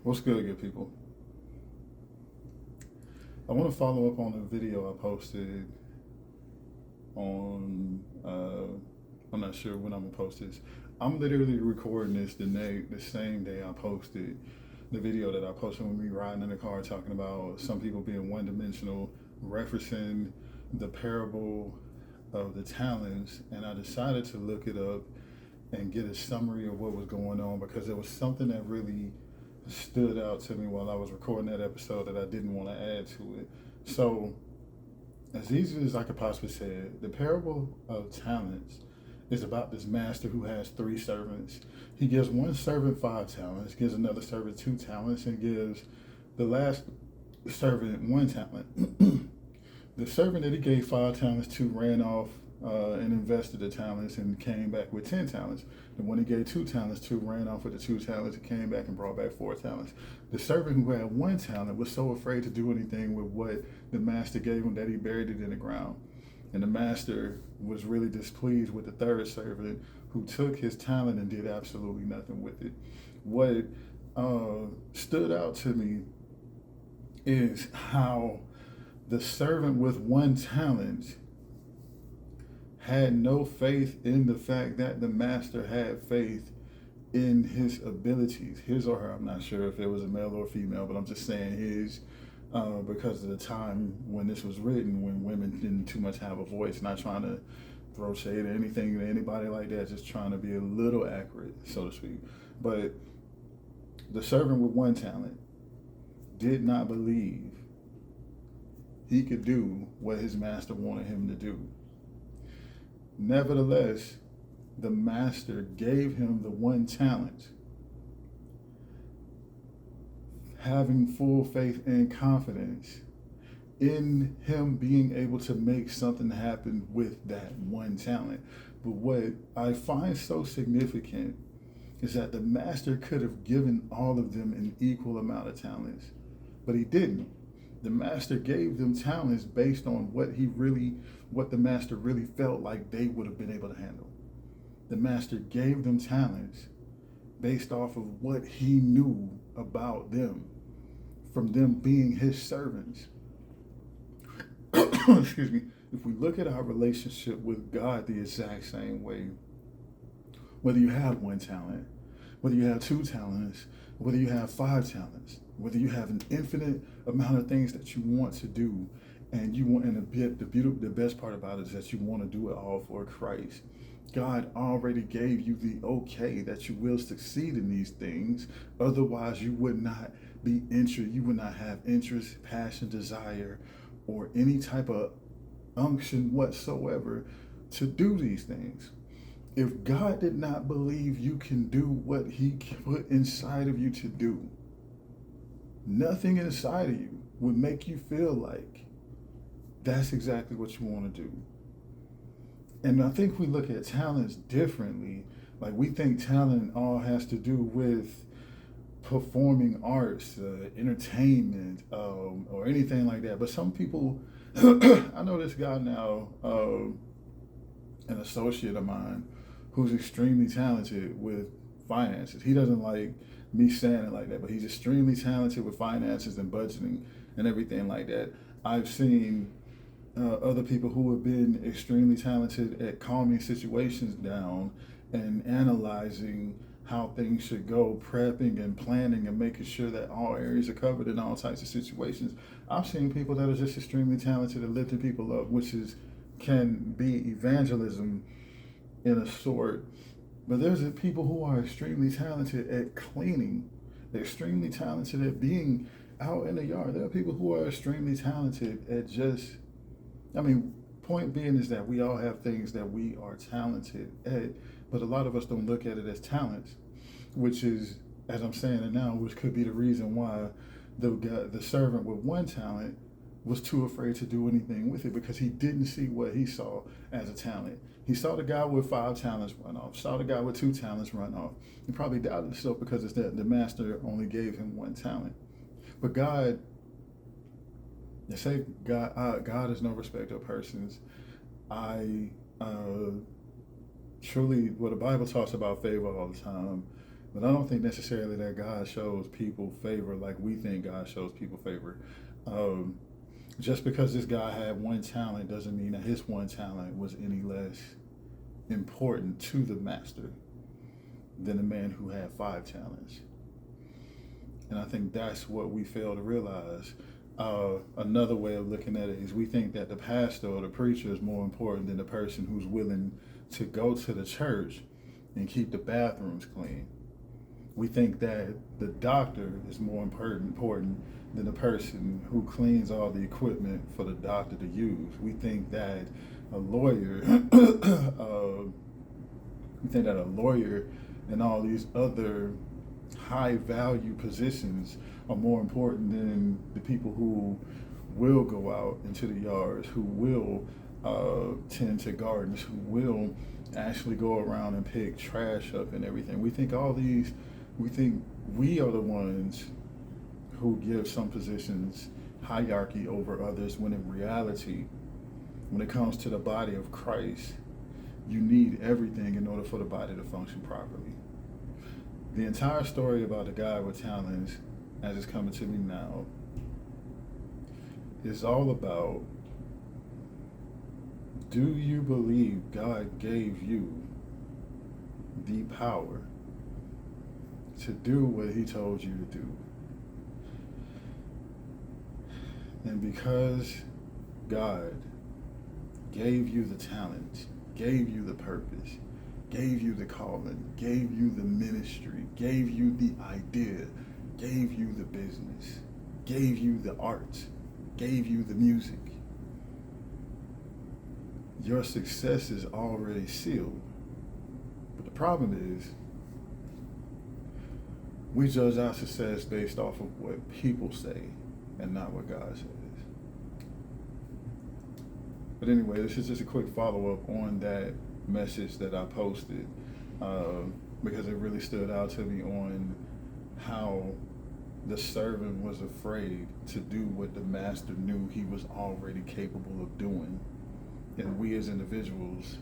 What's good, good people? I want to follow up on a video I posted on. I'm not sure when I'm gonna post this. I'm literally recording this the same day I posted the video that I posted with me riding in the car talking about some people being one dimensional, referencing the parable of the talents, and I decided to look it up and get a summary of what was going on because there was something that really stood out to me while I was recording that episode that I didn't want to add to it. So, as easy as I could possibly say it, the parable of talents is about this master who has three servants. He gives one servant 5 talents, gives another servant 2 talents, and gives the last servant 1 talent. The servant that he gave 5 talents to ran off and invested the talents and came back with 10 talents. The one he gave 2 talents to ran off with the 2 talents and came back and brought back 4 talents. The servant who had 1 talent was so afraid to do anything with what the master gave him that he buried it in the ground. And the master was really displeased with the third servant who took his talent and did absolutely nothing with it. What stood out to me is how the servant with 1 talent had no faith in the fact that the master had faith in his abilities, his or her. I'm not sure if it was a male or female, but I'm just saying his because of the time when this was written, when women didn't too much have a voice. Not trying to throw shade or anything to anybody like that, just trying to be a little accurate, so to speak. But the servant with 1 talent did not believe he could do what his master wanted him to do. Nevertheless, the master gave him the 1 talent, having full faith and confidence in him being able to make something happen with that 1 talent. But what I find so significant is that the master could have given all of them an equal amount of talents, but he didn't. The master gave them talents based on what the master really felt like they would have been able to handle. The master gave them talents based off of what he knew about them from them being his servants. Excuse me. If we look at our relationship with God the exact same way, whether you have 1 talent, whether you have 2 talents, whether you have 5 talents, whether you have an infinite amount of things that you want to do, and you want, and the best part about it is that you want to do it all for Christ. God already gave you the okay that you will succeed in these things. Otherwise, you would not be interested. You would not have interest, passion, desire, or any type of unction whatsoever to do these things. If God did not believe you can do what he put inside of you to do, nothing inside of you would make you feel like that's exactly what you want to do. And I think we look at talents differently. Like, we think talent all has to do with performing arts, entertainment, or anything like that. But some people, I know this guy now, an associate of mine, who's extremely talented with finances. He doesn't like me saying it like that, but he's extremely talented with finances and budgeting and everything like that. I've seen other people who have been extremely talented at calming situations down and analyzing how things should go, prepping and planning and making sure that all areas are covered in all types of situations. I've seen people that are just extremely talented at lifting people up, which can be evangelism in a sort. But there's people who are extremely talented at cleaning, they're extremely talented at being out in the yard. There are people who are extremely talented at point being is that we all have things that we are talented at, but a lot of us don't look at it as talents, which is, as I'm saying it now, which could be the reason why the servant with 1 talent was too afraid to do anything with it, because he didn't see what he saw as a talent. He saw the guy with 5 talents run off, saw the guy with 2 talents run off. He probably doubted himself because it's that the master only gave him 1 talent. But God, they say God is no respecter of persons. I truly, well, the Bible talks about favor all the time, But I don't think necessarily that God shows people favor like we think God shows people favor. Um, just because this guy had one talent doesn't mean that his one talent was any less important to the master than the man who had five talents. And I think that's what we fail to realize. Another way of looking at it is we think that the pastor or the preacher is more important than the person who's willing to go to the church and keep the bathrooms clean. We think that the doctor is more important than the person who cleans all the equipment for the doctor to use. We think that a lawyer, we think that a lawyer and all these other high value positions are more important than the people who will go out into the yards, who will tend to gardens, who will actually go around and pick trash up and everything. We think we are the ones who give some positions hierarchy over others, when in reality, when it comes to the body of Christ, you need everything in order for the body to function properly. The entire story about the guy with talents, as it's coming to me now, is all about, do you believe God gave you the power to do what he told you to do? And because God gave you the talent, gave you the purpose, gave you the calling, gave you the ministry, gave you the idea, gave you the business, gave you the art, gave you the music, your success is already sealed. But the problem is, we judge our success based off of what people say and not what God says. But anyway, this is just a quick follow-up on that message that I posted, because it really stood out to me on how the servant was afraid to do what the master knew he was already capable of doing. And we as individuals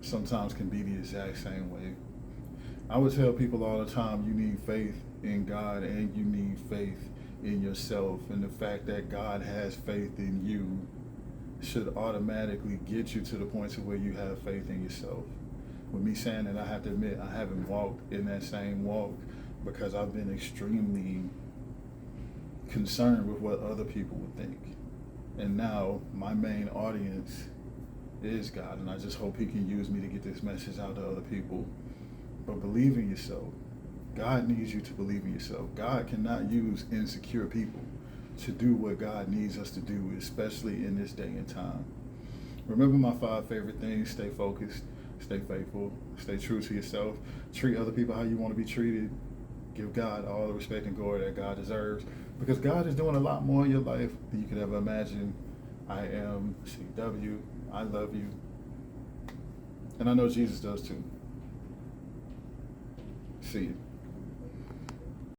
sometimes can be the exact same way. I would tell people all the time, you need faith in God and you need faith in yourself. And the fact that God has faith in you should automatically get you to the point to where you have faith in yourself. With me saying that, I have to admit, I haven't walked in that same walk because I've been extremely concerned with what other people would think. And now my main audience is God, and I just hope he can use me to get this message out to other people. But believe in yourself. God needs you to believe in yourself. God cannot use insecure people to do what God needs us to do, especially in this day and time. Remember my 5 favorite things: stay focused, stay faithful, stay true to yourself, treat other people how you want to be treated, give God all the respect and glory that God deserves, because God is doing a lot more in your life than you could ever imagine. I am CW. I love you. And I know Jesus does too. See you.